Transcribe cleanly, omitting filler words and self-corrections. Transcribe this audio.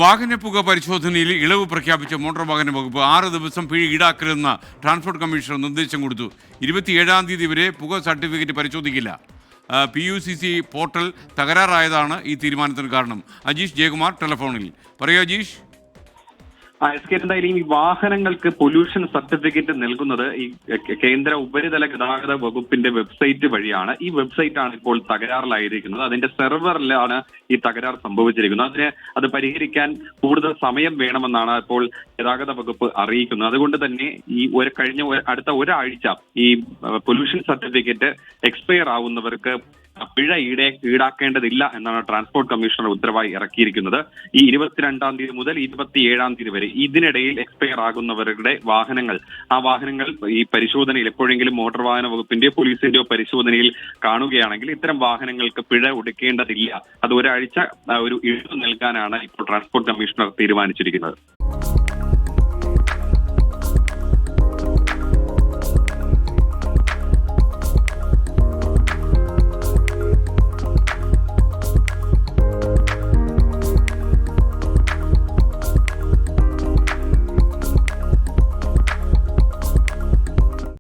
വാഹനപ്പുക പരിശോധനയിൽ ഇളവ് പ്രഖ്യാപിച്ച മോട്ടോർ വാഹന വകുപ്പ് 6 ദിവസം പിഴ ഈടാക്കരുതെന്ന് ട്രാൻസ്പോർട്ട് കമ്മീഷണർ നിർദ്ദേശം കൊടുത്തു. 27-ാം തീയതി വരെ പുക സർട്ടിഫിക്കറ്റ് പരിശോധിക്കില്ല. PUCC പോർട്ടൽ തകരാറായതാണ് ഈ തീരുമാനത്തിന് കാരണം. അജീഷ് ജയകുമാർ ടെലിഫോണിൽ. പറയൂ അജീഷ്. എന്തായാലും ഈ വാഹനങ്ങൾക്ക് പൊല്യൂഷൻ സർട്ടിഫിക്കറ്റ് നൽകുന്നത് ഈ കേന്ദ്ര ഉപരിതല ഗതാഗത വകുപ്പിന്റെ വെബ്സൈറ്റ് വഴിയാണ്. ഈ വെബ്സൈറ്റാണ് ഇപ്പോൾ തകരാറിലായിരിക്കുന്നത്. അതിന്റെ സെർവറിലാണ് ഈ തകരാർ സംഭവിച്ചിരിക്കുന്നത്. അത് പരിഹരിക്കാൻ കൂടുതൽ സമയം വേണമെന്നാണ് ഇപ്പോൾ ഗതാഗത വകുപ്പ് അറിയിക്കുന്നത്. അതുകൊണ്ട് തന്നെ ഈ അടുത്ത ഒരാഴ്ച ഈ പൊല്യൂഷൻ സർട്ടിഫിക്കറ്റ് എക്സ്പയർ ആവുന്നവർക്ക് പിഴ ഈടാക്കേണ്ടതില്ല എന്നാണ് ട്രാൻസ്പോർട്ട് കമ്മീഷണർ ഉത്തരവായി ഇറക്കിയിരിക്കുന്നത്. ഈ 22-ാം തീയതി മുതൽ 27-ാം തീയതി വരെ ഇതിനിടയിൽ എക്സ്പയർ ആകുന്നവരുടെ വാഹനങ്ങൾ ഈ പരിശോധനയിൽ എപ്പോഴെങ്കിലും മോട്ടോർ വാഹന വകുപ്പിന്റെയോ പോലീസിന്റെയോ പരിശോധനയിൽ കാണുകയാണെങ്കിൽ ഇത്തരം വാഹനങ്ങൾക്ക് പിഴ ഒടുക്കേണ്ടതില്ല. അത് ഒരാഴ്ച ഒരു ഇളവ് നൽകാനാണ് ഇപ്പോൾ ട്രാൻസ്പോർട്ട് കമ്മീഷണർ തീരുമാനിച്ചിരിക്കുന്നത്.